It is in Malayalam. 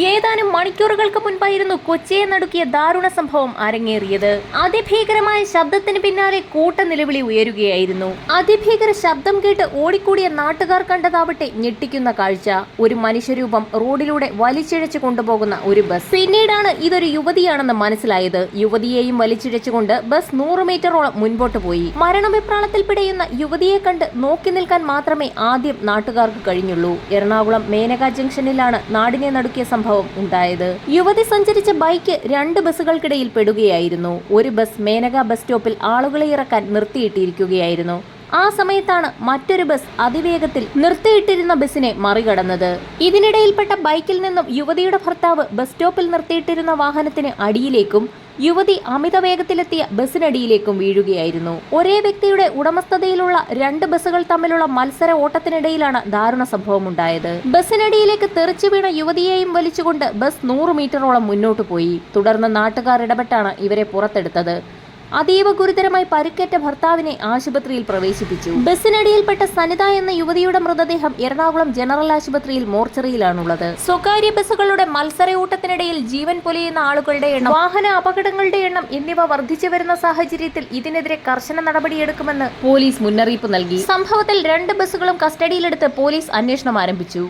ഏതാനും മണിക്കൂറുകൾക്ക് മുൻപായിരുന്നു കൊച്ചിയെ നടുക്കിയ ദാരുണ സംഭവം അരങ്ങേറിയത്. അതിഭീകരമായ ശബ്ദത്തിന് പിന്നാലെ കൂട്ട നിലവിളി ഉയരുകയായിരുന്നു. അതിഭീകര ശബ്ദം കേട്ട് ഓടിക്കൂടിയ നാട്ടുകാർ കണ്ടതാവട്ടെ ഞെട്ടിക്കുന്ന കാഴ്ച. ഒരു മനുഷ്യരൂപം റോഡിലൂടെ വലിച്ചിഴച്ചു കൊണ്ടുപോകുന്ന ഒരു ബസ്. പിന്നീടാണ് ഇതൊരു യുവതിയാണെന്ന് മനസ്സിലായത്. യുവതിയെയും വലിച്ചിഴച്ചുകൊണ്ട് ബസ് 100 മീറ്ററോളം മുൻപോട്ട് പോയി. മരണവിപ്രാളത്തിൽ പിടയുന്ന യുവതിയെ കണ്ട് നോക്കി നിൽക്കാൻ മാത്രമേ ആദ്യം നാട്ടുകാർക്ക് കഴിഞ്ഞുള്ളൂ. എറണാകുളം മേനക ജംഗ്ഷനിലാണ് നാടിനെ നടുക്കിയ സംഭവം ഉണ്ടായത്. യുവതി സഞ്ചരിച്ച ബൈക്ക് 2 ബസ്സുകൾക്കിടയിൽ പെടുകയായിരുന്നു. ഒരു ബസ് മേനക ബസ് സ്റ്റോപ്പിൽ ആളുകളെ ഇറക്കാൻ നിർത്തിയിട്ടിരിക്കുകയായിരുന്നു. ആ സമയത്താണ് മറ്റൊരു ബസ് അതിവേഗത്തിൽ നിർത്തിയിട്ടിരുന്ന ബസിനെ മറികടന്നത്. ഇതിനിടയിൽപ്പെട്ട ബൈക്കിൽ നിന്നും യുവതിയുടെ ഭർത്താവ് ബസ് സ്റ്റോപ്പിൽ നിർത്തിയിട്ടിരുന്ന വാഹനത്തിന് അടിയിലേക്കും യുവതി അമിത വേഗത്തിലെത്തിയ ബസിനടിയിലേക്കും വീഴുകയായിരുന്നു. ഒരേ വ്യക്തിയുടെ ഉടമസ്ഥതയിലുള്ള 2 ബസ്സുകൾ തമ്മിലുള്ള മത്സര ഓട്ടത്തിനിടയിലാണ് ദാരുണ സംഭവമുണ്ടായത്. ബസിനടിയിലേക്ക് തെറിച്ചു വീണ യുവതിയെയും വലിച്ചുകൊണ്ട് ബസ് 100 മീറ്ററോളം മുന്നോട്ടു പോയി. തുടർന്ന് നാട്ടുകാർ ഇടപെട്ടാണ് ഇവരെ പുറത്തെടുത്തത്. അതീവ ഗുരുതരമായി പരിക്കേറ്റ ഭർത്താവിനെ ആശുപത്രിയിൽ പ്രവേശിപ്പിച്ചു. ബസിനടിയിൽപ്പെട്ട സനിത എന്ന യുവതിയുടെ മൃതദേഹം എറണാകുളം ജനറൽ ആശുപത്രിയിൽ മോർച്ചറിയിലാണുള്ളത്. സ്വകാര്യ ബസ്സുകളുടെ മത്സരയൂട്ടത്തിനിടയിൽ ജീവൻ പൊലിയുന്ന ആളുകളുടെ എണ്ണം, വാഹന അപകടങ്ങളുടെ എണ്ണം എന്നിവ വർദ്ധിച്ചു വരുന്ന സാഹചര്യത്തിൽ ഇതിനെതിരെ കർശന നടപടിയെടുക്കുമെന്ന് പോലീസ് മുന്നറിയിപ്പ് നൽകി. സംഭവത്തിൽ 2 ബസ്സുകളും കസ്റ്റഡിയിലെടുത്ത് പോലീസ് അന്വേഷണം ആരംഭിച്ചു.